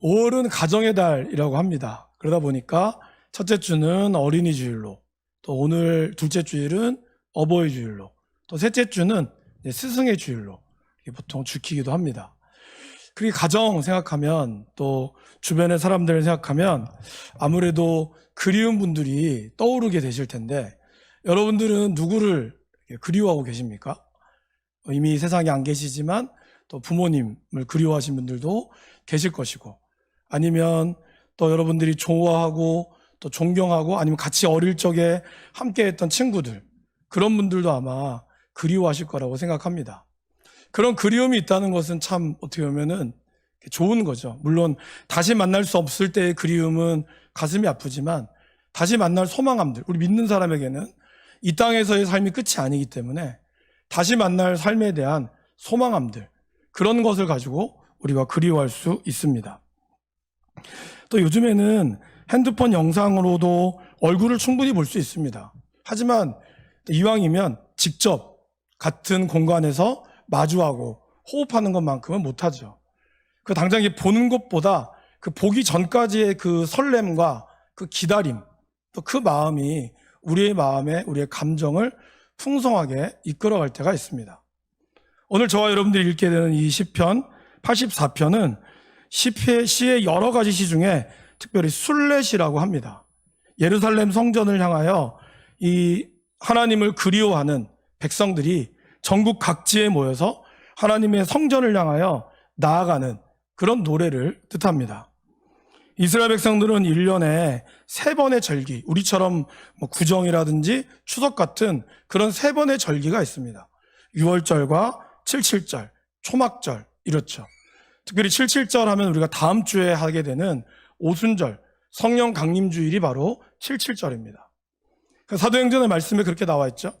5월은 가정의 달이라고 합니다. 그러다 보니까 첫째 주는 어린이 주일로, 또 오늘 둘째 주일은 어버이 주일로, 또 셋째 주는 스승의 주일로 보통 지키기도 합니다. 그리고 가정 생각하면, 또 주변의 사람들을 생각하면 아무래도 그리운 분들이 떠오르게 되실 텐데, 여러분들은 누구를 그리워하고 계십니까? 이미 세상에 안 계시지만 또 부모님을 그리워하신 분들도 계실 것이고, 아니면 또 여러분들이 좋아하고 또 존경하고, 아니면 같이 어릴 적에 함께 했던 친구들, 그런 분들도 아마 그리워하실 거라고 생각합니다. 그런 그리움이 있다는 것은 참 어떻게 보면은 좋은 거죠. 물론 다시 만날 수 없을 때의 그리움은 가슴이 아프지만, 다시 만날 소망함들, 우리 믿는 사람에게는 이 땅에서의 삶이 끝이 아니기 때문에 다시 만날 삶에 대한 소망함들, 그런 것을 가지고 우리가 그리워할 수 있습니다. 또 요즘에는 핸드폰 영상으로도 얼굴을 충분히 볼 수 있습니다. 하지만 이왕이면 직접 같은 공간에서 마주하고 호흡하는 것만큼은 못하죠. 그 당장 보는 것보다 그 보기 전까지의 그 설렘과 그 기다림, 또 그 마음이 우리의 마음에, 우리의 감정을 풍성하게 이끌어갈 때가 있습니다. 오늘 저와 여러분들이 읽게 되는 이 시편 84편은 시의 여러 가지 시 중에 특별히 순례시라고 합니다. 예루살렘 성전을 향하여 이 하나님을 그리워하는 백성들이 전국 각지에 모여서 하나님의 성전을 향하여 나아가는 그런 노래를 뜻합니다. 이스라엘 백성들은 1년에 3번의 절기, 우리처럼 구정이라든지 추석 같은 그런 3번의 절기가 있습니다. 6월절과 7.7절, 초막절, 이렇죠. 특별히 7.7절 하면 우리가 다음 주에 하게 되는 오순절, 성령 강림주일이 바로 7.7절입니다. 사도행전의 말씀에 그렇게 나와 있죠.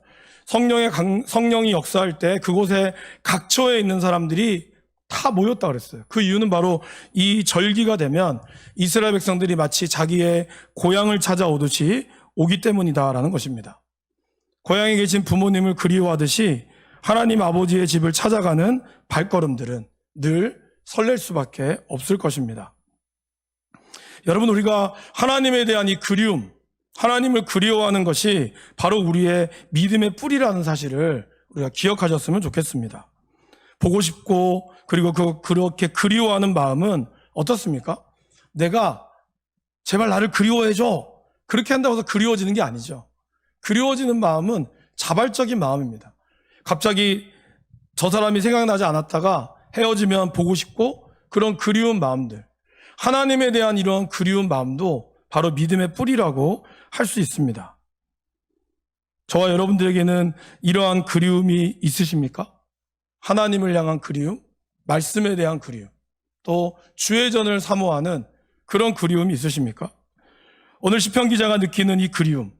성령이 역사할 때 그곳에 각처에 있는 사람들이 다 모였다 그랬어요. 그 이유는 바로 이 절기가 되면 이스라엘 백성들이 마치 자기의 고향을 찾아오듯이 오기 때문이다라는 것입니다. 고향에 계신 부모님을 그리워하듯이 하나님 아버지의 집을 찾아가는 발걸음들은 늘 설렐 수밖에 없을 것입니다. 여러분, 우리가 하나님에 대한 이 그리움, 하나님을 그리워하는 것이 바로 우리의 믿음의 뿌리라는 사실을 우리가 기억하셨으면 좋겠습니다. 보고 싶고, 그리고 그렇게 그리워하는 마음은 어떻습니까? 내가 제발 나를 그리워해줘, 그렇게 한다고 해서 그리워지는 게 아니죠. 그리워지는 마음은 자발적인 마음입니다. 갑자기 저 사람이 생각나지 않았다가 헤어지면 보고 싶고, 그런 그리운 마음들, 하나님에 대한 이런 그리운 마음도 바로 믿음의 뿌리라고 할 수 있습니다. 저와 여러분들에게는 이러한 그리움이 있으십니까? 하나님을 향한 그리움, 말씀에 대한 그리움, 또 주의 전을 사모하는 그런 그리움이 있으십니까? 오늘 시편 기자가 느끼는 이 그리움,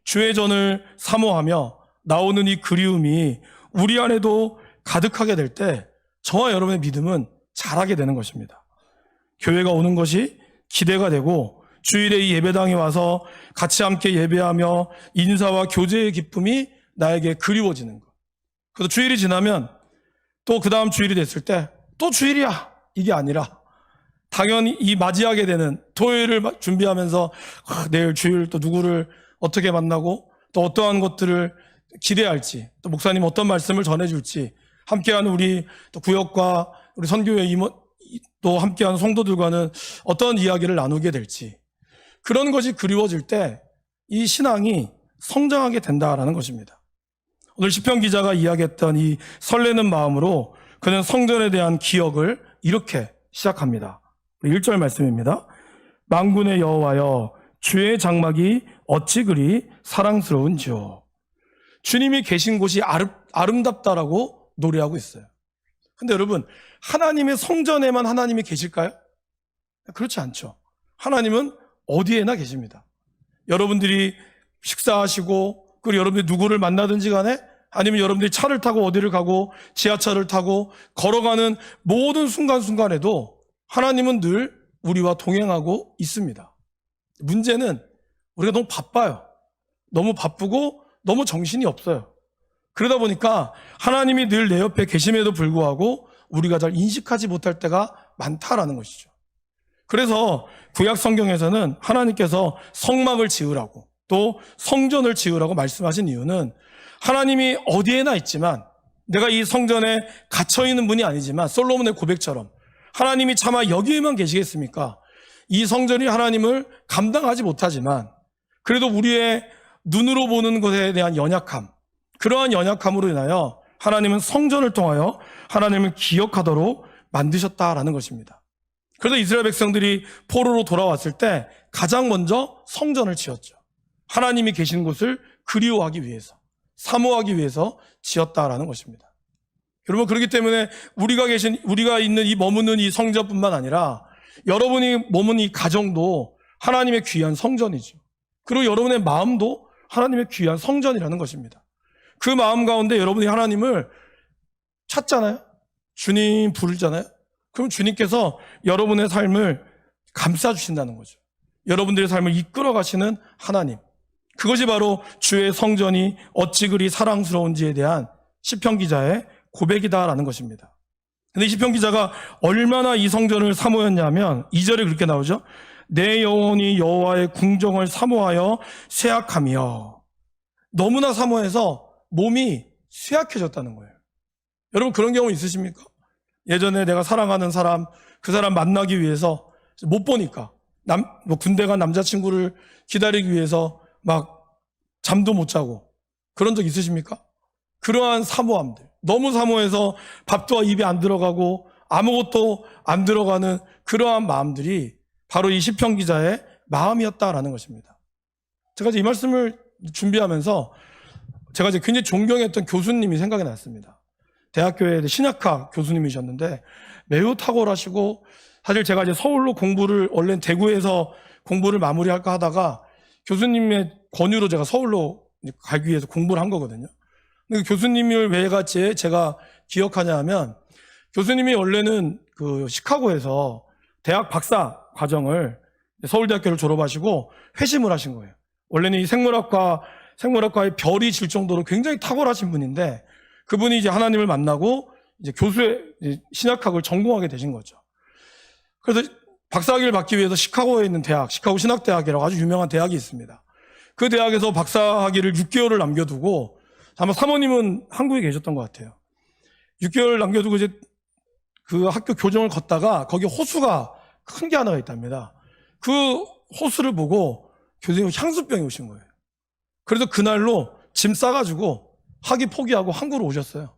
주의 전을 사모하며 나오는 이 그리움이 우리 안에도 가득하게 될 때 저와 여러분의 믿음은 자라게 되는 것입니다. 교회가 오는 것이 기대가 되고, 주일에 이 예배당에 와서 같이 함께 예배하며 인사와 교제의 기쁨이 나에게 그리워지는 것. 그래서 주일이 지나면 또 그 다음 주일이 됐을 때 또 주일이야, 이게 아니라 당연히 이 맞이하게 되는 토요일을 준비하면서 내일 주일 또 누구를 어떻게 만나고 또 어떠한 것들을 기대할지, 또 목사님 어떤 말씀을 전해줄지, 함께하는 우리 또 구역과 우리 선교회 또 함께하는 성도들과는 어떤 이야기를 나누게 될지, 그런 것이 그리워질 때 이 신앙이 성장하게 된다라는 것입니다. 오늘 시편 기자가 이야기했던 이 설레는 마음으로 그는 성전에 대한 기억을 이렇게 시작합니다. 1절 말씀입니다. 만군의 여호와여, 주의 장막이 어찌 그리 사랑스러운지요. 주님이 계신 곳이 아름답다라고 노래하고 있어요. 근데 여러분, 하나님의 성전에만 하나님이 계실까요? 그렇지 않죠. 하나님은 어디에나 계십니다. 여러분들이 식사하시고, 그리고 여러분들이 누구를 만나든지 간에, 아니면 여러분들이 차를 타고 어디를 가고 지하철을 타고 걸어가는 모든 순간순간에도 하나님은 늘 우리와 동행하고 있습니다. 문제는 우리가 너무 바빠요. 너무 바쁘고 너무 정신이 없어요. 그러다 보니까 하나님이 늘 내 옆에 계심에도 불구하고 우리가 잘 인식하지 못할 때가 많다라는 것이죠. 그래서 구약 성경에서는 하나님께서 성막을 지으라고 또 성전을 지으라고 말씀하신 이유는 하나님이 어디에나 있지만 내가 이 성전에 갇혀 있는 분이 아니지만 솔로몬의 고백처럼 하나님이 차마 여기에만 계시겠습니까? 이 성전이 하나님을 감당하지 못하지만 그래도 우리의 눈으로 보는 것에 대한 연약함, 그러한 연약함으로 인하여 하나님은 성전을 통하여 하나님을 기억하도록 만드셨다라는 것입니다. 그래서 이스라엘 백성들이 포로로 돌아왔을 때 가장 먼저 성전을 지었죠. 하나님이 계신 곳을 그리워하기 위해서, 사모하기 위해서 지었다라는 것입니다. 여러분, 그렇기 때문에 우리가 있는 이 머무는 이 성전뿐만 아니라 여러분이 머무는 이 가정도 하나님의 귀한 성전이죠. 그리고 여러분의 마음도 하나님의 귀한 성전이라는 것입니다. 그 마음 가운데 여러분이 하나님을 찾잖아요. 주님 부르잖아요. 그럼 주님께서 여러분의 삶을 감싸주신다는 거죠. 여러분들의 삶을 이끌어 가시는 하나님. 그것이 바로 주의 성전이 어찌 그리 사랑스러운지에 대한 시편 기자의 고백이다라는 것입니다. 근데 이 시편 기자가 얼마나 이 성전을 사모했냐면 2절에 그렇게 나오죠. 내 영혼이 여호와의 궁정을 사모하여 쇠약하며, 너무나 사모해서 몸이 쇠약해졌다는 거예요. 여러분, 그런 경우 있으십니까? 예전에 내가 사랑하는 사람, 그 사람 만나기 위해서 못 보니까 군대 간 남자친구를 기다리기 위해서 막 잠도 못 자고 그런 적 있으십니까? 그러한 사모함들, 너무 사모해서 밥도 입에 안 들어가고 아무것도 안 들어가는 그러한 마음들이 바로 이 시편 기자의 마음이었다라는 것입니다. 제가 이제 이 말씀을 준비하면서 제가 이제 굉장히 존경했던 교수님이 생각이 났습니다. 대학교의 신약학 교수님이셨는데 매우 탁월하시고, 사실 제가 이제 서울로 공부를, 원래 대구에서 공부를 마무리할까 하다가 교수님의 권유로 제가 서울로 가기 위해서 공부를 한 거거든요. 근데 교수님을 왜 같이 제가 기억하냐 하면, 교수님이 원래는 그 시카고에서 대학 박사 과정을 서울대학교를 졸업하시고 회심을 하신 거예요. 원래는 이 생물학과의 별이 질 정도로 굉장히 탁월하신 분인데, 그분이 이제 하나님을 만나고 이제 교수의 신학학을 전공하게 되신 거죠. 그래서 박사학위를 받기 위해서 시카고에 있는 대학, 시카고 신학대학이라고 아주 유명한 대학이 있습니다. 그 대학에서 박사학위를 6개월을 남겨두고, 아마 사모님은 한국에 계셨던 것 같아요. 6개월 남겨두고 이제 그 학교 교정을 걷다가 거기 호수가 큰 게 하나가 있답니다. 그 호수를 보고 교수님이 향수병이 오신 거예요. 그래서 그날로 짐 싸가지고 학위 포기하고 한국으로 오셨어요.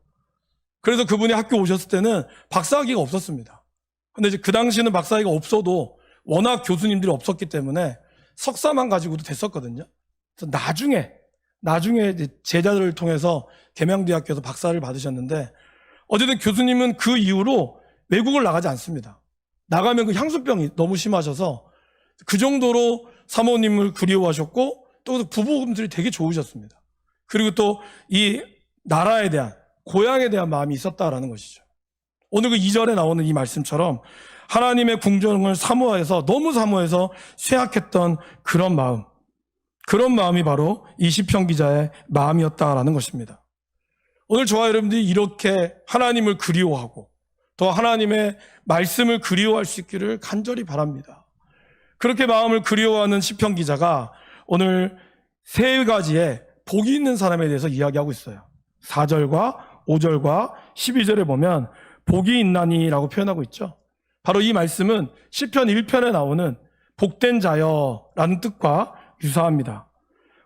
그래서 그분이 학교 오셨을 때는 박사학위가 없었습니다. 근데 이제 그 당시에는 박사학위가 없어도 워낙 교수님들이 없었기 때문에 석사만 가지고도 됐었거든요. 그래서 나중에 이제 제자들을 통해서 계명대학교에서 박사를 받으셨는데, 어쨌든 교수님은 그 이후로 외국을 나가지 않습니다. 나가면 그 향수병이 너무 심하셔서 그 정도로 사모님을 그리워하셨고, 또 부부금들이 되게 좋으셨습니다. 그리고 또 이 나라에 대한, 고향에 대한 마음이 있었다라는 것이죠. 오늘 그 2절에 나오는 이 말씀처럼 하나님의 궁정을 사모해서, 너무 사모해서 쇠약했던 그런 마음이 바로 이 시편 기자의 마음이었다라는 것입니다. 오늘 저와 여러분들이 이렇게 하나님을 그리워하고 또 하나님의 말씀을 그리워할 수 있기를 간절히 바랍니다. 그렇게 마음을 그리워하는 시편 기자가 오늘 세 가지의 복이 있는 사람에 대해서 이야기하고 있어요. 4절과 5절과 12절에 보면 복이 있나니라고 표현하고 있죠. 바로 이 말씀은 시편 1편에 나오는 복된 자여라는 뜻과 유사합니다.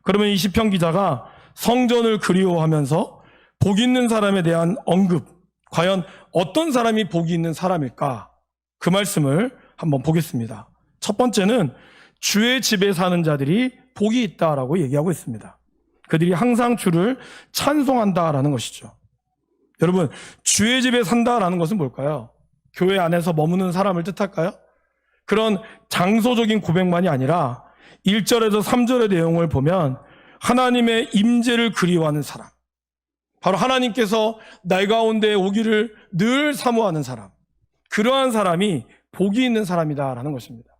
그러면 이 시편 기자가 성전을 그리워하면서 복 있는 사람에 대한 언급, 과연 어떤 사람이 복이 있는 사람일까? 그 말씀을 한번 보겠습니다. 첫 번째는 주의 집에 사는 자들이 복이 있다라고 얘기하고 있습니다. 그들이 항상 주를 찬송한다라는 것이죠. 여러분, 주의 집에 산다라는 것은 뭘까요? 교회 안에서 머무는 사람을 뜻할까요? 그런 장소적인 고백만이 아니라 1절에서 3절의 내용을 보면 하나님의 임재를 그리워하는 사람, 바로 하나님께서 날 가운데 오기를 늘 사모하는 사람, 그러한 사람이 복이 있는 사람이다라는 것입니다.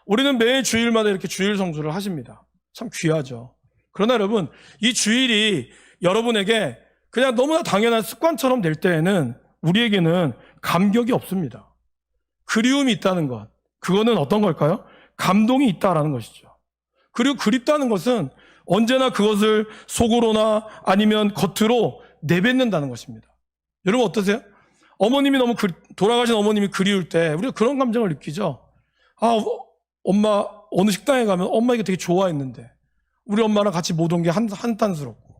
우리는 매 주일마다 이렇게 주일 성수를 하십니다. 참 귀하죠. 그러나 여러분, 이 주일이 여러분에게 그냥 너무나 당연한 습관처럼 될 때에는 우리에게는 감격이 없습니다. 그리움이 있다는 것, 그거는 어떤 걸까요? 감동이 있다라는 것이죠. 그리고 그립다는 것은 언제나 그것을 속으로나 아니면 겉으로 내뱉는다는 것입니다. 여러분 어떠세요? 어머님이 너무 돌아가신 어머님이 그리울 때 우리가 그런 감정을 느끼죠. 아, 엄마 어느 식당에 가면 엄마 이거 되게 좋아했는데 우리 엄마랑 같이 못 온 게 한탄스럽고,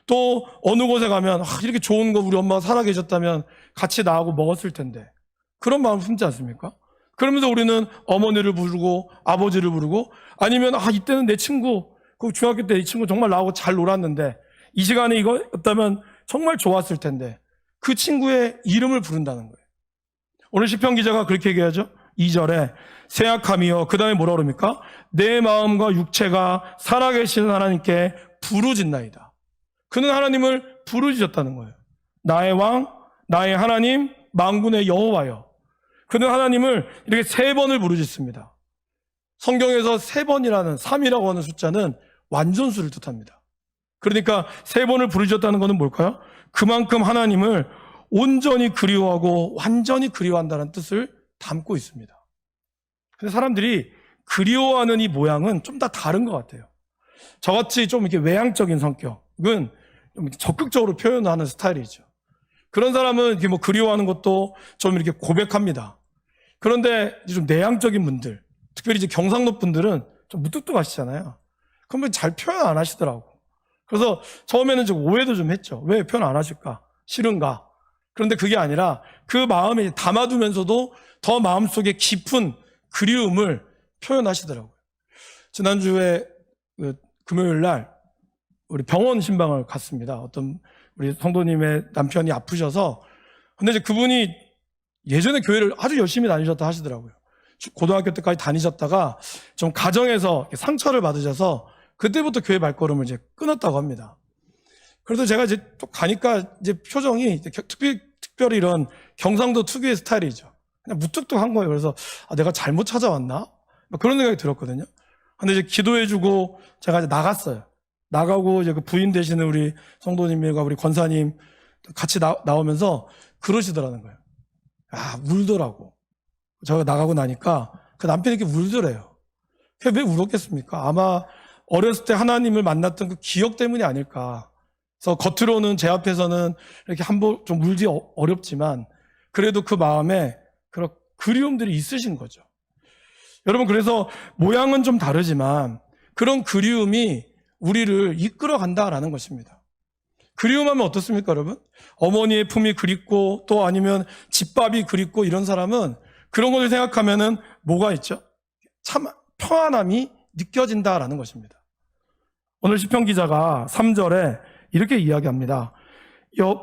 또 어느 곳에 가면 이렇게 좋은 거 우리 엄마가 살아계셨다면 같이 나하고 먹었을 텐데, 그런 마음 품지 않습니까? 그러면서 우리는 어머니를 부르고 아버지를 부르고, 아니면 이때는 내 친구, 그 중학교 때 이 친구 정말 나하고 잘 놀았는데 이 시간에 이거였다면 정말 좋았을 텐데, 그 친구의 이름을 부른다는 거예요. 오늘 시편 기자가 그렇게 얘기하죠. 2절에 세약함이여, 그 다음에 뭐라 그럽니까? 내 마음과 육체가 살아계시는 하나님께 부르짖나이다. 그는 하나님을 부르짖었다는 거예요. 나의 왕, 나의 하나님, 만군의 여호와여. 그는 하나님을 이렇게 3번을 부르짖습니다. 성경에서 3번이라는 3이라고 하는 숫자는 완전수를 뜻합니다. 그러니까 3번을 부르짖었다는 것은 뭘까요? 그만큼 하나님을 온전히 그리워하고 완전히 그리워한다는 뜻을 담고 있습니다. 근데 사람들이 그리워하는 이 모양은 좀 다 다른 것 같아요. 저같이 좀 이렇게 외향적인 성격은 좀 적극적으로 표현하는 스타일이죠. 그런 사람은 이렇게 뭐 그리워하는 것도 좀 이렇게 고백합니다. 그런데 좀 내향적인 분들, 특별히 이제 경상도 분들은 좀 무뚝뚝하시잖아요. 그러면 잘 표현 안 하시더라고. 그래서 처음에는 좀 오해도 좀 했죠. 왜 표현 안 하실까? 싫은가? 그런데 그게 아니라 그 마음에 담아두면서도 더 마음속에 깊은 그리움을 표현하시더라고요. 지난주에 금요일 날 우리 병원 신방을 갔습니다. 어떤 우리 성도님의 남편이 아프셔서. 근데 이제 그분이 예전에 교회를 아주 열심히 다니셨다 하시더라고요. 고등학교 때까지 다니셨다가 좀 가정에서 상처를 받으셔서 그때부터 교회 발걸음을 이제 끊었다고 합니다. 그래서 제가 이제 또 가니까 이제 표정이 특별히 이런 경상도 특유의 스타일이죠. 그냥 무뚝뚝한 거예요. 그래서 내가 잘못 찾아왔나? 그런 생각이 들었거든요. 근데 이제 기도해주고 제가 이제 나갔어요. 나가고 이제 그 부인 되시는 우리 성도님과 우리 권사님 같이 나오면서 그러시더라는 거예요. 울더라고. 제가 나가고 나니까 그 남편이 이렇게 울더래요. 왜 울었겠습니까? 아마 어렸을 때 하나님을 만났던 그 기억 때문이 아닐까. 그래서 겉으로는 제 앞에서는 이렇게 한번 좀 울기 어렵지만 그래도 그 마음에 그런 그리움들이 있으신 거죠. 여러분, 그래서 모양은 좀 다르지만 그런 그리움이 우리를 이끌어 간다라는 것입니다. 그리움하면 어떻습니까, 여러분? 어머니의 품이 그립고 또 아니면 집밥이 그립고 이런 사람은 그런 것을 생각하면은 뭐가 있죠? 참 평안함이 느껴진다라는 것입니다. 오늘 시편 기자가 3절에 이렇게 이야기합니다.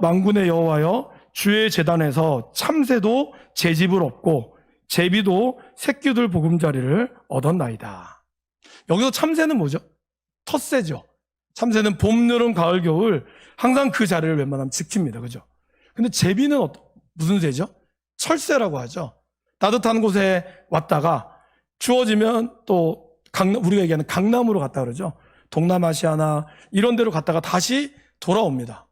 만군의 여호와여, 주의 제단에서 참새도 제 집을 얻고 제비도 새끼들 보금자리를 얻었나이다. 여기서 참새는 뭐죠? 텃새죠. 참새는 봄, 여름, 가을, 겨울 항상 그 자리를 웬만하면 지킵니다. 그죠? 근데 제비는 무슨 새죠? 철새라고 하죠. 따뜻한 곳에 왔다가 추워지면 또 우리가 얘기하는 강남으로 갔다 그러죠. 동남아시아나 이런 데로 갔다가 다시 돌아옵니다.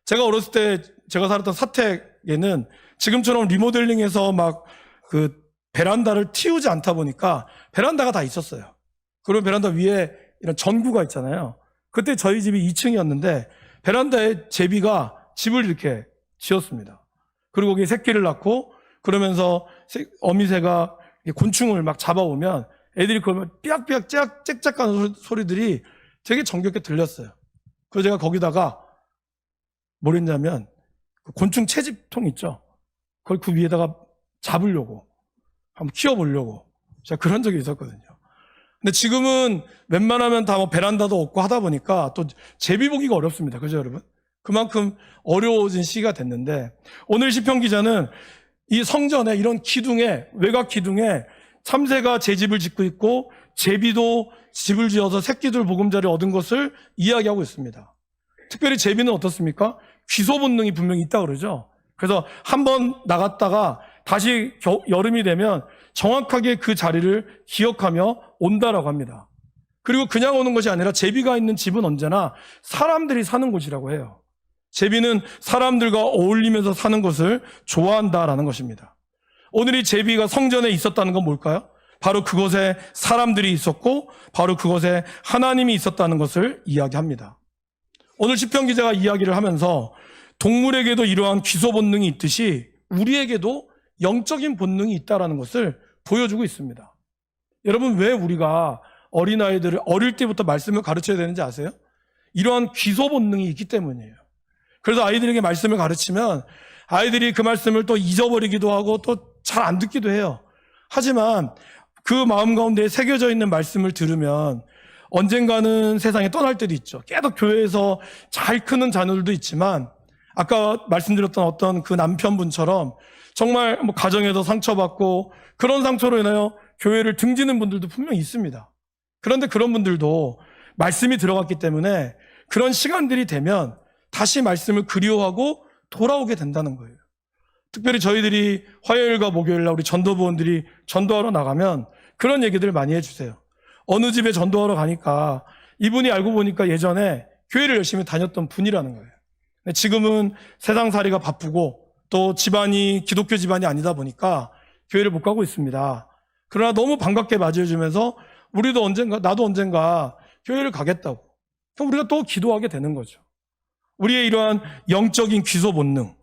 제가 어렸을 때 제가 살았던 사택에는 지금처럼 리모델링해서 막 그 베란다를 틔우지 않다 보니까 베란다가 다 있었어요. 그리고 베란다 위에 이런 전구가 있잖아요. 그때 저희 집이 2층이었는데 베란다에 제비가 집을 이렇게 지었습니다. 그리고 거기에 새끼를 낳고 그러면서 어미새가 곤충을 막 잡아오면 애들이 그러면 삐약삐약 짹짹하는 소리들이 되게 정겹게 들렸어요. 그래서 제가 거기다가 뭘 했냐면 곤충 채집통 있죠. 그걸 그 위에다가 잡으려고 한번 키워보려고 제가 그런 적이 있었거든요. 근데 지금은 웬만하면 다 뭐 베란다도 없고 하다 보니까 또 제비 보기가 어렵습니다. 그죠, 여러분? 그만큼 어려워진 시기가 됐는데 오늘 시편 기자는 이 성전에 이런 기둥에, 외곽 기둥에 참새가 제 집을 짓고 있고 제비도 집을 지어서 새끼들 보금자리를 얻은 것을 이야기하고 있습니다. 특별히 제비는 어떻습니까? 귀소 본능이 분명히 있다고 그러죠. 그래서 한번 나갔다가 다시 여름이 되면 정확하게 그 자리를 기억하며 온다라고 합니다. 그리고 그냥 오는 것이 아니라 제비가 있는 집은 언제나 사람들이 사는 곳이라고 해요. 제비는 사람들과 어울리면서 사는 것을 좋아한다라는 것입니다. 오늘 이 제비가 성전에 있었다는 건 뭘까요? 바로 그곳에 사람들이 있었고 바로 그곳에 하나님이 있었다는 것을 이야기합니다. 오늘 시편 기자가 이야기를 하면서 동물에게도 이러한 귀소 본능이 있듯이 우리에게도 영적인 본능이 있다는 것을 보여주고 있습니다. 여러분, 왜 우리가 어린아이들을 어릴 때부터 말씀을 가르쳐야 되는지 아세요? 이러한 귀소 본능이 있기 때문이에요. 그래서 아이들에게 말씀을 가르치면 아이들이 그 말씀을 또 잊어버리기도 하고 또 잘 안 듣기도 해요. 하지만 그 마음 가운데 새겨져 있는 말씀을 들으면 언젠가는 세상에 떠날 때도 있죠. 계속 교회에서 잘 크는 자녀들도 있지만 아까 말씀드렸던 어떤 그 남편분처럼 정말 뭐 가정에서 상처받고 그런 상처로 인하여 교회를 등지는 분들도 분명히 있습니다. 그런데 그런 분들도 말씀이 들어갔기 때문에 그런 시간들이 되면 다시 말씀을 그리워하고 돌아오게 된다는 거예요. 특별히 저희들이 화요일과 목요일날 우리 전도부원들이 전도하러 나가면 그런 얘기들 많이 해주세요. 어느 집에 전도하러 가니까 이분이 알고 보니까 예전에 교회를 열심히 다녔던 분이라는 거예요. 지금은 세상살이가 바쁘고 또 집안이 기독교 집안이 아니다 보니까 교회를 못 가고 있습니다. 그러나 너무 반갑게 맞이해주면서 우리도 언젠가, 나도 언젠가 교회를 가겠다고. 그럼 우리가 또 기도하게 되는 거죠. 우리의 이러한 영적인 귀소 본능,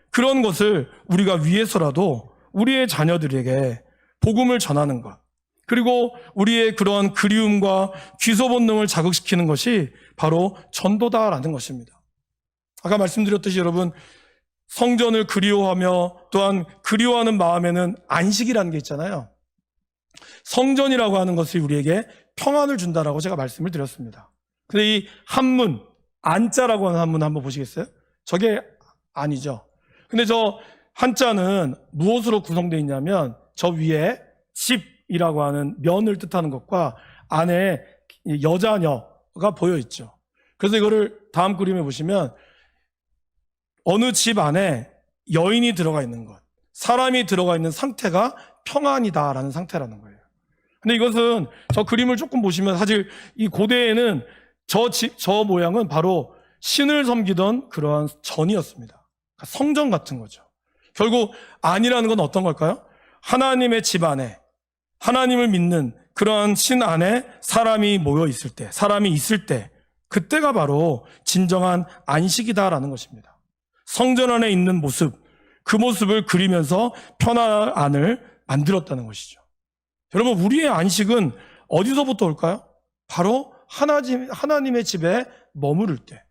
그런 것을 우리가 위해서라도 우리의 자녀들에게 복음을 전하는 것, 그리고 우리의 그러한 그리움과 귀소 본능을 자극시키는 것이 바로 전도다라는 것입니다. 아까 말씀드렸듯이 여러분, 성전을 그리워하며 또한 그리워하는 마음에는 안식이라는 게 있잖아요. 성전이라고 하는 것이 우리에게 평안을 준다라고 제가 말씀을 드렸습니다. 근데 이 한문, 안자라고 하는 한문 한번 보시겠어요? 저게 아니죠. 근데 저 한자는 무엇으로 구성되어 있냐면 저 위에 집이라고 하는 면을 뜻하는 것과 안에 여자녀가 보여 있죠. 그래서 이거를 다음 그림에 보시면 어느 집 안에 여인이 들어가 있는 것, 사람이 들어가 있는 상태가 평안이다라는 상태라는 거예요. 근데 이것은 저 그림을 조금 보시면 사실 이 고대에는 저 모양은 바로 신을 섬기던 그러한 전이었습니다. 성전 같은 거죠. 결국 안이라는 건 어떤 걸까요? 하나님의 집 안에 하나님을 믿는 그러한 신 안에 사람이 모여 있을 때, 사람이 있을 때 그때가 바로 진정한 안식이다라는 것입니다. 성전 안에 있는 모습, 그 모습을 그리면서 편안한 안을 만들었다는 것이죠. 여러분, 우리의 안식은 어디서부터 올까요? 바로 하나님의 집에 머무를 때.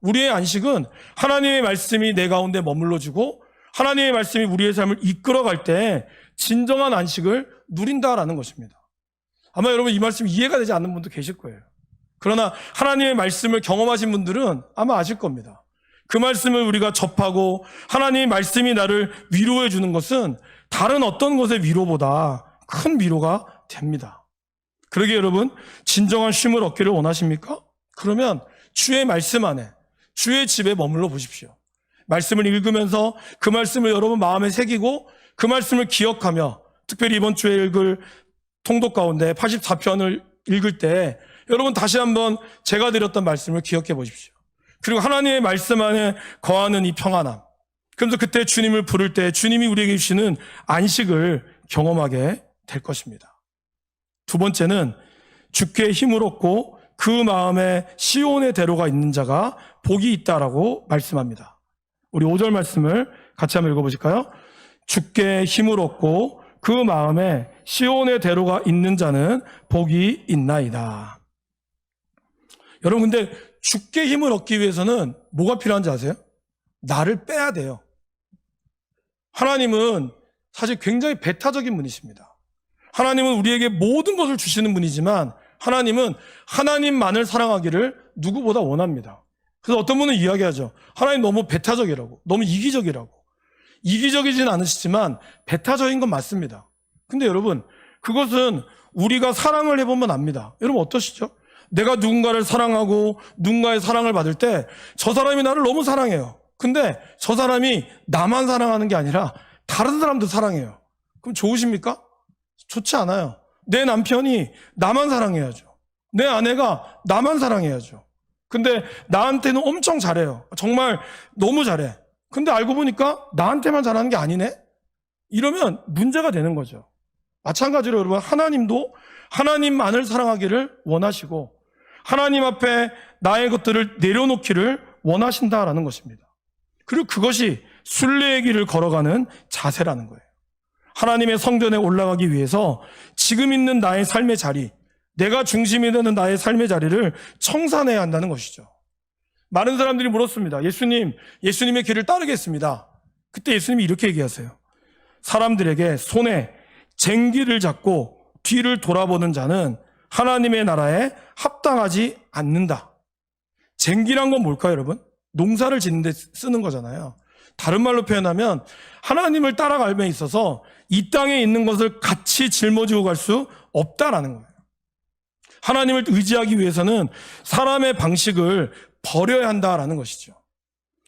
우리의 안식은 하나님의 말씀이 내 가운데 머물러주고 하나님의 말씀이 우리의 삶을 이끌어갈 때 진정한 안식을 누린다라는 것입니다. 아마 여러분 이 말씀 이해가 되지 않는 분도 계실 거예요. 그러나 하나님의 말씀을 경험하신 분들은 아마 아실 겁니다. 그 말씀을 우리가 접하고 하나님의 말씀이 나를 위로해 주는 것은 다른 어떤 것의 위로보다 큰 위로가 됩니다. 그러게 여러분, 진정한 쉼을 얻기를 원하십니까? 그러면 주의 말씀 안에, 주의 집에 머물러 보십시오. 말씀을 읽으면서 그 말씀을 여러분 마음에 새기고 그 말씀을 기억하며, 특별히 이번 주에 읽을 통독 가운데 84편을 읽을 때 여러분 다시 한번 제가 드렸던 말씀을 기억해 보십시오. 그리고 하나님의 말씀 안에 거하는 이 평안함, 그러면서 그때 주님을 부를 때 주님이 우리에게 주시는 안식을 경험하게 될 것입니다. 두 번째는 주께 힘을 얻고 그 마음에 시온의 대로가 있는 자가 복이 있다라고 말씀합니다. 우리 5절 말씀을 같이 한번 읽어보실까요? 주께 힘을 얻고 그 마음에 시온의 대로가 있는 자는 복이 있나이다. 여러분, 근데 주께 힘을 얻기 위해서는 뭐가 필요한지 아세요? 나를 빼야 돼요. 하나님은 사실 굉장히 배타적인 분이십니다. 하나님은 우리에게 모든 것을 주시는 분이지만 하나님은 하나님만을 사랑하기를 누구보다 원합니다. 그래서 어떤 분은 이야기하죠. 하나님 너무 배타적이라고, 너무 이기적이라고. 이기적이진 않으시지만 배타적인 건 맞습니다. 근데 여러분, 그것은 우리가 사랑을 해보면 압니다. 여러분 어떠시죠? 내가 누군가를 사랑하고 누군가의 사랑을 받을 때 저 사람이 나를 너무 사랑해요. 근데 저 사람이 나만 사랑하는 게 아니라 다른 사람도 사랑해요. 그럼 좋으십니까? 좋지 않아요. 내 남편이 나만 사랑해야죠. 내 아내가 나만 사랑해야죠. 근데 나한테는 엄청 잘해요. 정말 너무 잘해. 근데 알고 보니까 나한테만 잘하는 게 아니네? 이러면 문제가 되는 거죠. 마찬가지로 여러분, 하나님도 하나님만을 사랑하기를 원하시고 하나님 앞에 나의 것들을 내려놓기를 원하신다라는 것입니다. 그리고 그것이 순례의 길을 걸어가는 자세라는 거예요. 하나님의 성전에 올라가기 위해서 지금 있는 나의 삶의 자리, 내가 중심이 되는 나의 삶의 자리를 청산해야 한다는 것이죠. 많은 사람들이 물었습니다. 예수님의 길을 따르겠습니다. 그때 예수님이 이렇게 얘기하세요. 사람들에게 손에 쟁기를 잡고 뒤를 돌아보는 자는 하나님의 나라에 합당하지 않는다. 쟁기란 건 뭘까요, 여러분? 농사를 짓는 데 쓰는 거잖아요. 다른 말로 표현하면 하나님을 따라갈 데 있어서 이 땅에 있는 것을 같이 짊어지고 갈 수 없다라는 거예요. 하나님을 의지하기 위해서는 사람의 방식을 버려야 한다라는 것이죠.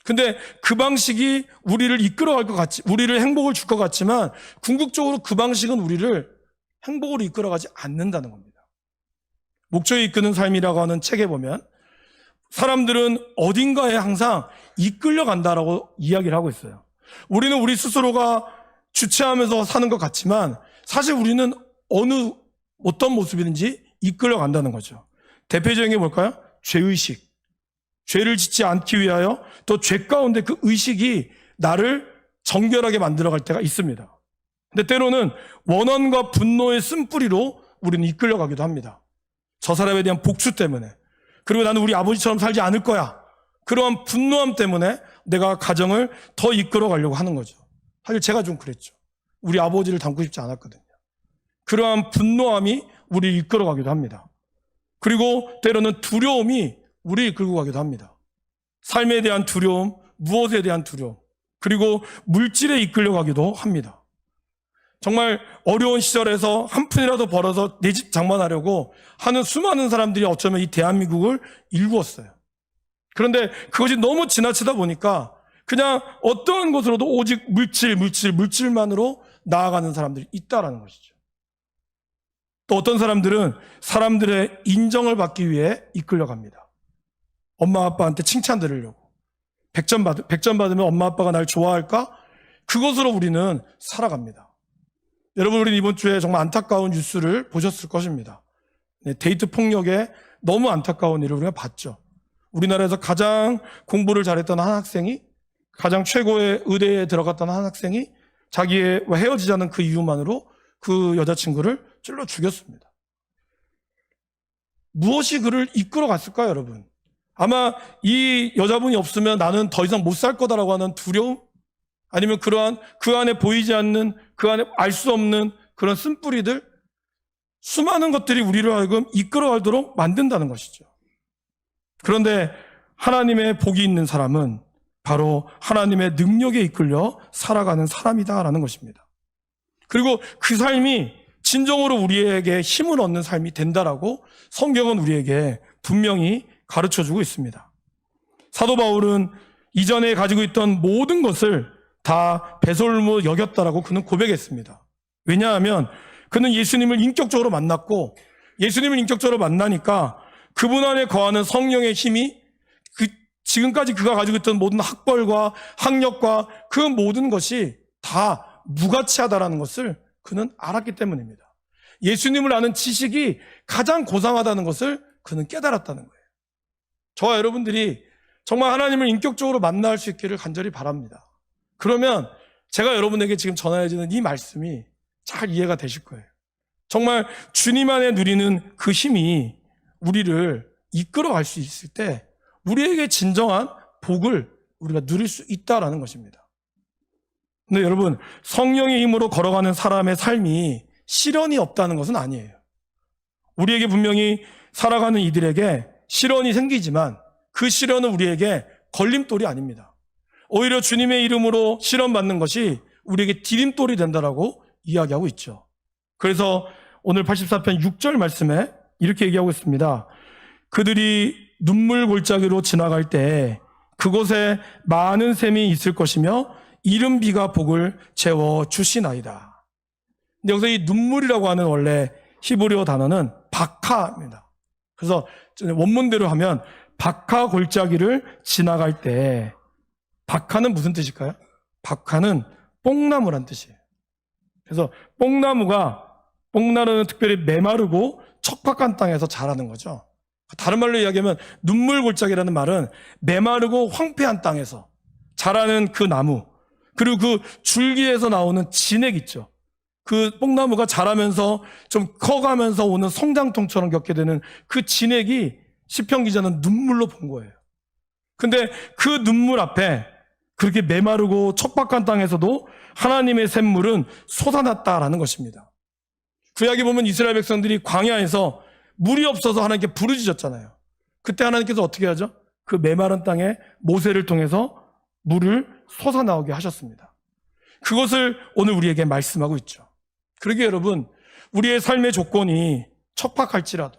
근데 그 방식이 우리를 이끌어갈 것 같지, 우리를 행복을 줄 것 같지만 궁극적으로 그 방식은 우리를 행복으로 이끌어가지 않는다는 겁니다. 목적이 이끄는 삶이라고 하는 책에 보면 사람들은 어딘가에 항상 이끌려간다라고 이야기를 하고 있어요. 우리는 우리 스스로가 주체하면서 사는 것 같지만 사실 우리는 어떤 모습이든지 이끌려간다는 거죠. 대표적인 게 뭘까요? 죄의식. 죄를 짓지 않기 위하여 또 죄 가운데 그 의식이 나를 정결하게 만들어갈 때가 있습니다. 근데 때로는 원한과 분노의 쓴뿌리로 우리는 이끌려가기도 합니다. 저 사람에 대한 복수 때문에, 그리고 나는 우리 아버지처럼 살지 않을 거야, 그러한 분노함 때문에 내가 가정을 더 이끌어가려고 하는 거죠. 사실 제가 좀 그랬죠. 우리 아버지를 닮고 싶지 않았거든요. 그러한 분노함이 우리를 이끌어가기도 합니다. 그리고 때로는 두려움이 우리를 이끌고 가기도 합니다. 삶에 대한 두려움, 무엇에 대한 두려움, 그리고 물질에 이끌려가기도 합니다. 정말 어려운 시절에서 한 푼이라도 벌어서 내 집 장만하려고 하는 수많은 사람들이 어쩌면 이 대한민국을 일구었어요. 그런데 그것이 너무 지나치다 보니까 그냥 어떠한 것으로도 오직 물질만으로 나아가는 사람들이 있다라는 것이죠. 또 어떤 사람들은 사람들의 인정을 받기 위해 이끌려갑니다. 엄마 아빠한테 칭찬 들으려고. 100점 받으면 엄마 아빠가 날 좋아할까? 그것으로 우리는 살아갑니다. 여러분, 우리는 이번 주에 정말 안타까운 뉴스를 보셨을 것입니다. 데이트 폭력에 너무 안타까운 일을 우리가 봤죠. 우리나라에서 가장 공부를 잘했던 한 학생이, 가장 최고의 의대에 들어갔던 한 학생이 자기의 헤어지자는 그 이유만으로 그 여자친구를 찔러 죽였습니다. 무엇이 그를 이끌어 갔을까요, 여러분? 아마 이 여자분이 없으면 나는 더 이상 못 살 거다라고 하는 두려움? 아니면 그러한 그 안에 보이지 않는, 그 안에 알 수 없는 그런 쓴뿌리들, 수많은 것들이 우리를 하여금 이끌어가도록 만든다는 것이죠. 그런데 하나님의 복이 있는 사람은 바로 하나님의 능력에 이끌려 살아가는 사람이다라는 것입니다. 그리고 그 삶이 진정으로 우리에게 힘을 얻는 삶이 된다라고 성경은 우리에게 분명히 가르쳐주고 있습니다. 사도 바울은 이전에 가지고 있던 모든 것을 다 배설물로 여겼다라고 그는 고백했습니다. 왜냐하면 그는 예수님을 인격적으로 만났고, 예수님을 인격적으로 만나니까 그분 안에 거하는 성령의 힘이 지금까지 그가 가지고 있던 모든 학벌과 학력과 그 모든 것이 다 무가치하다라는 것을 그는 알았기 때문입니다. 예수님을 아는 지식이 가장 고상하다는 것을 그는 깨달았다는 거예요. 저와 여러분들이 정말 하나님을 인격적으로 만날 수 있기를 간절히 바랍니다. 그러면 제가 여러분에게 지금 전해지는 이 말씀이 잘 이해가 되실 거예요. 정말 주님 안에 누리는 그 힘이 우리를 이끌어갈 수 있을 때 우리에게 진정한 복을 우리가 누릴 수 있다라는 것입니다. 근데 여러분, 성령의 힘으로 걸어가는 사람의 삶이 시련이 없다는 것은 아니에요. 우리에게 분명히 살아가는 이들에게 시련이 생기지만 그 시련은 우리에게 걸림돌이 아닙니다. 오히려 주님의 이름으로 시련받는 것이 우리에게 디딤돌이 된다라고 이야기하고 있죠. 그래서 오늘 84편 6절 말씀에 이렇게 얘기하고 있습니다. 그들이 눈물 골짜기로 지나갈 때 그곳에 많은 샘이 있을 것이며 이른 비가 복을 채워 주시나이다. 근데 여기서 이 눈물이라고 하는 원래 히브리어 단어는 바카입니다. 그래서 원문대로 하면 바카 골짜기를 지나갈 때, 바카는 무슨 뜻일까요? 바카는 뽕나무란 뜻이에요. 그래서 뽕나루는 특별히 메마르고 척박한 땅에서 자라는 거죠. 다른 말로 이야기하면 눈물골짜기라는 말은 메마르고 황폐한 땅에서 자라는 그 나무, 그리고 그 줄기에서 나오는 진액 있죠. 그 뽕나무가 자라면서 좀 커가면서 오는 성장통처럼 겪게 되는 그 진액이 시편 기자는 눈물로 본 거예요. 근데 그 눈물 앞에 그렇게 메마르고 척박한 땅에서도 하나님의 샘물은 솟아났다라는 것입니다. 구약에 보면 이스라엘 백성들이 광야에서 물이 없어서 하나님께 부르짖었잖아요. 그때 하나님께서 어떻게 하죠? 그 메마른 땅에 모세를 통해서 물을 솟아나오게 하셨습니다. 그것을 오늘 우리에게 말씀하고 있죠. 그러게 여러분, 우리의 삶의 조건이 척박할지라도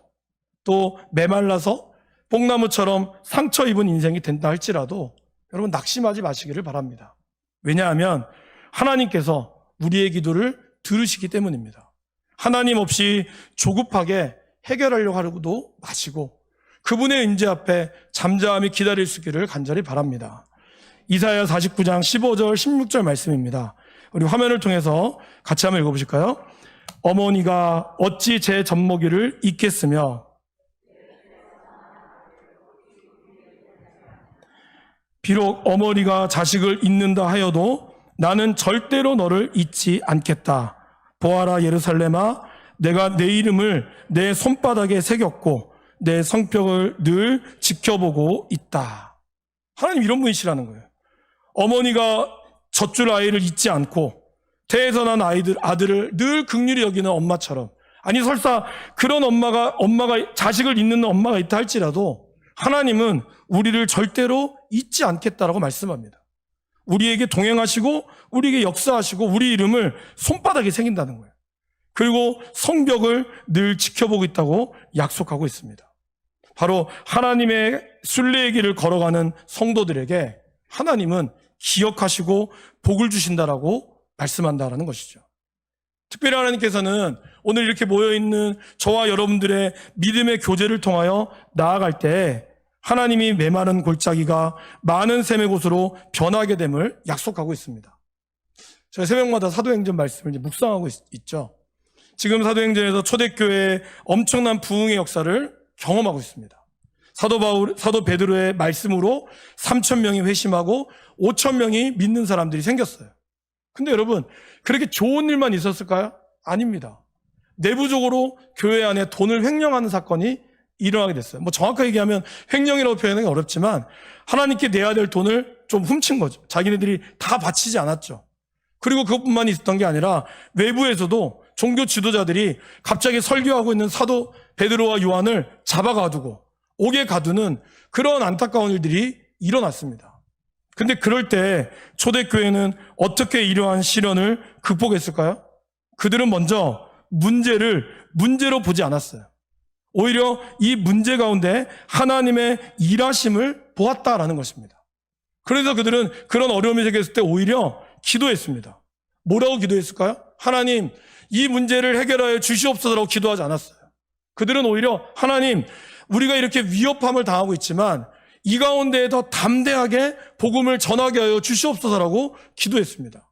또 메말라서 뽕나무처럼 상처 입은 인생이 된다 할지라도 여러분 낙심하지 마시기를 바랍니다. 왜냐하면 하나님께서 우리의 기도를 들으시기 때문입니다. 하나님 없이 조급하게 해결하려고 하려고도 마시고 그분의 임재 앞에 잠잠히 기다릴 수 있기를 간절히 바랍니다. 이사야 49장 15절 16절 말씀입니다. 우리 화면을 통해서 같이 한번 읽어보실까요? 어머니가 어찌 제 젖먹이를 잊겠으며 비록 어머니가 자식을 잊는다 하여도 나는 절대로 너를 잊지 않겠다. 보아라 예루살렘아, 내가 내 이름을 내 손바닥에 새겼고 내 성벽을 늘 지켜보고 있다. 하나님 이런 분이시라는 거예요. 어머니가 젖줄 아이를 잊지 않고 태에서 난 아들을 늘 긍휼히 여기는 엄마처럼, 아니 설사 그런 엄마가 자식을 잊는 엄마가 있다 할지라도 하나님은 우리를 절대로 잊지 않겠다라고 말씀합니다. 우리에게 동행하시고 우리에게 역사하시고 우리 이름을 손바닥에 새긴다는 거예요. 그리고 성벽을 늘 지켜보고 있다고 약속하고 있습니다. 바로 하나님의 순례의 길을 걸어가는 성도들에게 하나님은 기억하시고 복을 주신다라고 말씀한다라는 것이죠. 특별히 하나님께서는 오늘 이렇게 모여있는 저와 여러분들의 믿음의 교제를 통하여 나아갈 때 하나님이 메마른 골짜기가 많은 샘의 곳으로 변하게 됨을 약속하고 있습니다. 저희 새벽마다 사도행전 말씀을 이제 묵상하고 있죠. 지금 사도행전에서 초대교회의 엄청난 부흥의 역사를 경험하고 있습니다. 사도 베드로의 말씀으로 3,000명이 회심하고 5,000명이 믿는 사람들이 생겼어요. 근데 여러분, 그렇게 좋은 일만 있었을까요? 아닙니다. 내부적으로 교회 안에 돈을 횡령하는 사건이 일어나게 됐어요. 정확하게 얘기하면 횡령이라고 표현하기 어렵지만 하나님께 내야 될 돈을 좀 훔친 거죠. 자기네들이 다 바치지 않았죠. 그리고 그것뿐만 있었던 게 아니라 외부에서도 종교 지도자들이 갑자기 설교하고 있는 사도 베드로와 요한을 잡아가두고 옥에 가두는 그런 안타까운 일들이 일어났습니다. 근데 그럴 때 초대교회는 어떻게 이러한 시련을 극복했을까요? 그들은 먼저 문제로 보지 않았어요. 오히려 이 문제 가운데 하나님의 일하심을 보았다라는 것입니다. 그래서 그들은 그런 어려움이 생겼을 때 오히려 기도했습니다. 뭐라고 기도했을까요? 하나님, 이 문제를 해결하여 주시옵소서라고 기도하지 않았어요. 그들은 오히려 하나님, 우리가 이렇게 위협함을 당하고 있지만 이 가운데에 더 담대하게 복음을 전하게 하여 주시옵소서라고 기도했습니다.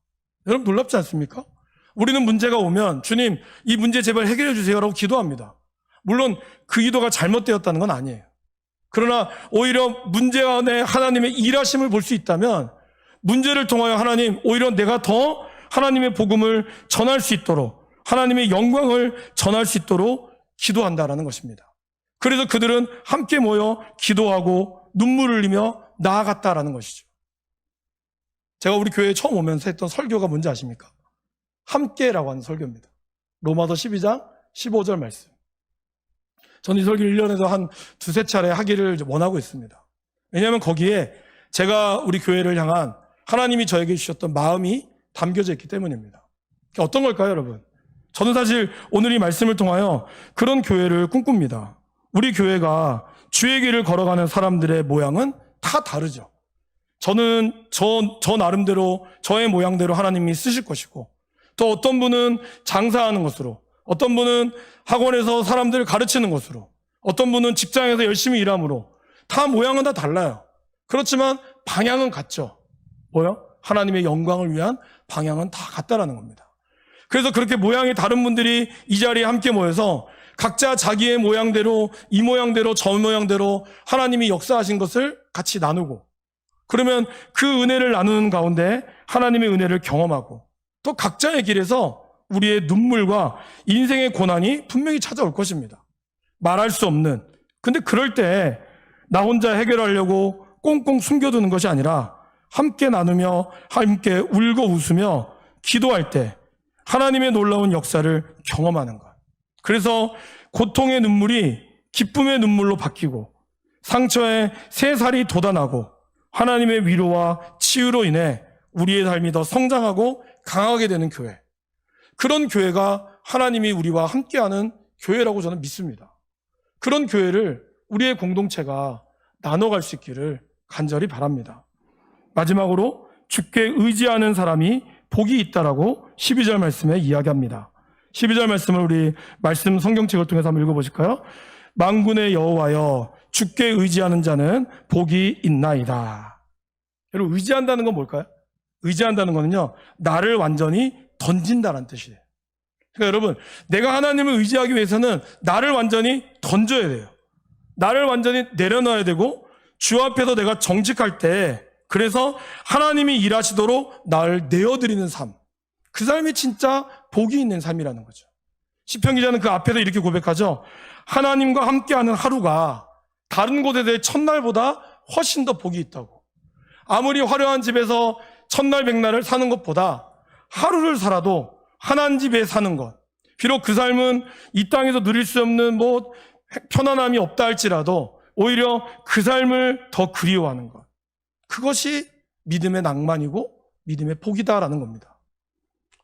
여러분 놀랍지 않습니까? 우리는 문제가 오면 주님, 이 문제 제발 해결해 주세요라고 기도합니다. 물론 그 기도가 잘못되었다는 건 아니에요. 그러나 오히려 문제 안에 하나님의 일하심을 볼 수 있다면 문제를 통하여 하나님, 오히려 내가 더 하나님의 복음을 전할 수 있도록 하나님의 영광을 전할 수 있도록 기도한다라는 것입니다. 그래서 그들은 함께 모여 기도하고 눈물을 흘리며 나아갔다라는 것이죠. 제가 우리 교회에 처음 오면서 했던 설교가 뭔지 아십니까? 함께라고 하는 설교입니다. 로마서 12장 15절 말씀. 저는 이 설교를 1년에도 한 두세 차례 하기를 원하고 있습니다. 왜냐하면 거기에 제가 우리 교회를 향한 하나님이 저에게 주셨던 마음이 담겨져 있기 때문입니다. 어떤 걸까요, 여러분? 저는 사실 오늘 이 말씀을 통하여 그런 교회를 꿈꿉니다. 우리 교회가 주의 길을 걸어가는 사람들의 모양은 다 다르죠. 저는 저 나름대로 저의 모양대로 하나님이 쓰실 것이고, 또 어떤 분은 장사하는 것으로, 어떤 분은 학원에서 사람들을 가르치는 것으로, 어떤 분은 직장에서 열심히 일함으로, 다 모양은 다 달라요. 그렇지만 방향은 같죠. 뭐요? 하나님의 영광을 위한 방향은 다 같다라는 겁니다. 그래서 그렇게 모양이 다른 분들이 이 자리에 함께 모여서 각자 자기의 모양대로, 이 모양대로, 저 모양대로 하나님이 역사하신 것을 같이 나누고, 그러면 그 은혜를 나누는 가운데 하나님의 은혜를 경험하고, 또 각자의 길에서 우리의 눈물과 인생의 고난이 분명히 찾아올 것입니다. 말할 수 없는. 근데 그럴 때 나 혼자 해결하려고 꽁꽁 숨겨두는 것이 아니라 함께 나누며 함께 울고 웃으며 기도할 때 하나님의 놀라운 역사를 경험하는 것. 그래서 고통의 눈물이 기쁨의 눈물로 바뀌고 상처에 새살이 돋아나고 하나님의 위로와 치유로 인해 우리의 삶이 더 성장하고 강하게 되는 교회. 그런 교회가 하나님이 우리와 함께하는 교회라고 저는 믿습니다. 그런 교회를 우리의 공동체가 나눠갈 수 있기를 간절히 바랍니다. 마지막으로 주께 의지하는 사람이 복이 있다라고 12절 말씀에 이야기합니다. 12절 말씀을 우리 말씀 성경책을 통해서 한번 읽어보실까요? 만군의 여호와여 주께 의지하는 자는 복이 있나이다. 여러분, 의지한다는 건 뭘까요? 의지한다는 거는요, 나를 완전히 던진다는 뜻이에요. 그러니까 여러분, 내가 하나님을 의지하기 위해서는 나를 완전히 던져야 돼요. 나를 완전히 내려놔야 되고 주 앞에서 내가 정직할 때, 그래서 하나님이 일하시도록 나를 내어드리는 삶, 그 삶이 진짜 복이 있는 삶이라는 거죠. 시편 기자는 그 앞에서 이렇게 고백하죠. 하나님과 함께하는 하루가 다른 곳에서의 첫날보다 훨씬 더 복이 있다고. 아무리 화려한 집에서 첫날 백날을 사는 것보다 하루를 살아도 하나님 집에 사는 것, 비록 그 삶은 이 땅에서 누릴 수 없는 편안함이 없다 할지라도 오히려 그 삶을 더 그리워하는 것, 그것이 믿음의 낭만이고 믿음의 복이다라는 겁니다.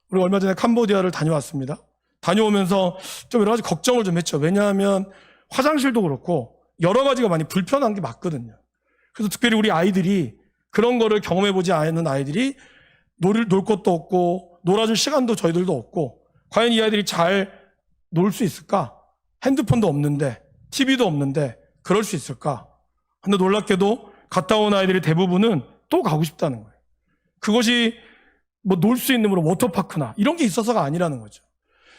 우리 얼마 전에 캄보디아를 다녀왔습니다. 다녀오면서 좀 여러 가지 걱정을 좀 했죠. 왜냐하면 화장실도 그렇고 여러 가지가 많이 불편한 게 맞거든요. 그래서 특별히 우리 아이들이, 그런 거를 경험해보지 않은 아이들이 놀 것도 없고 놀아줄 시간도 저희들도 없고, 과연 이 아이들이 잘 놀 수 있을까? 핸드폰도 없는데, TV도 없는데 그럴 수 있을까? 근데 놀랍게도 갔다 온 아이들의 대부분은 또 가고 싶다는 거예요. 그것이 놀 수 있는 워터파크나 이런 게 있어서가 아니라는 거죠.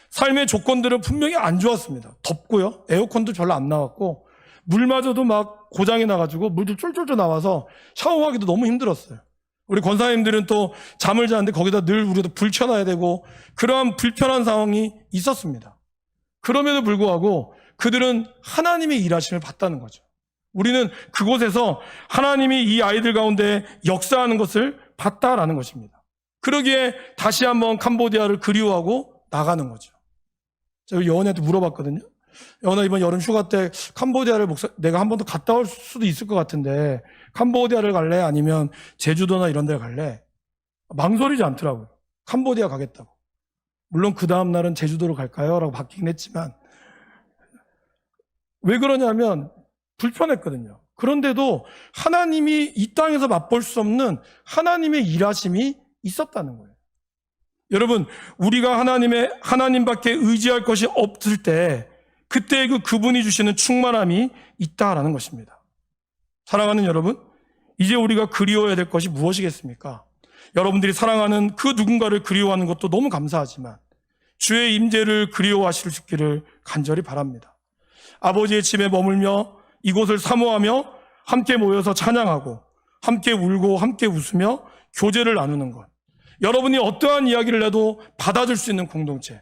삶의 조건들은 분명히 안 좋았습니다. 덥고요, 에어컨도 별로 안 나왔고, 물마저도 막 고장이 나가지고 물도 쫄쫄쫄 나와서 샤워하기도 너무 힘들었어요. 우리 권사님들은 또 잠을 자는데 거기다 늘 우리도 불 켜놔야 되고, 그러한 불편한 상황이 있었습니다. 그럼에도 불구하고 그들은 하나님의 일하심을 봤다는 거죠. 우리는 그곳에서 하나님이 이 아이들 가운데 역사하는 것을 봤다라는 것입니다. 그러기에 다시 한번 캄보디아를 그리워하고 나가는 거죠. 제가 여원이한테 물어봤거든요. 여원아, 이번 여름 휴가 때 캄보디아를 내가 한 번 더 갔다 올 수도 있을 것 같은데 캄보디아를 갈래? 아니면 제주도나 이런 데 갈래? 망설이지 않더라고요. 캄보디아 가겠다고. 물론 그 다음 날은 제주도로 갈까요? 라고 바뀌긴 했지만, 왜 그러냐면 불편했거든요. 그런데도 하나님이 이 땅에서 맛볼 수 없는 하나님의 일하심이 있었다는 거예요. 여러분, 우리가 하나님밖에 의지할 것이 없을 때, 그때 그분이 주시는 충만함이 있다라는 것입니다. 사랑하는 여러분, 이제 우리가 그리워야 될 것이 무엇이겠습니까? 여러분들이 사랑하는 그 누군가를 그리워하는 것도 너무 감사하지만 주의 임재를 그리워하실 수 있기를 간절히 바랍니다. 아버지의 집에 머물며 이곳을 사모하며 함께 모여서 찬양하고 함께 울고 함께 웃으며 교제를 나누는 것, 여러분이 어떠한 이야기를 해도 받아줄 수 있는 공동체,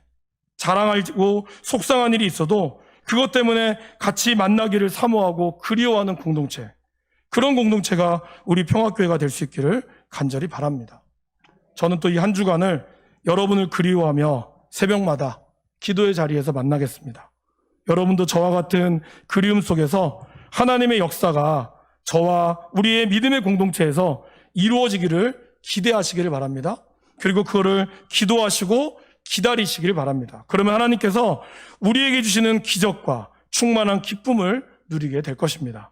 자랑하고 속상한 일이 있어도 그것 때문에 같이 만나기를 사모하고 그리워하는 공동체, 그런 공동체가 우리 평화교회가 될 수 있기를 간절히 바랍니다. 저는 또 이 한 주간을 여러분을 그리워하며 새벽마다 기도의 자리에서 만나겠습니다. 여러분도 저와 같은 그리움 속에서 하나님의 역사가 저와 우리의 믿음의 공동체에서 이루어지기를 기대하시기를 바랍니다. 그리고 그거를 기도하시고 기다리시기를 바랍니다. 그러면 하나님께서 우리에게 주시는 기적과 충만한 기쁨을 누리게 될 것입니다.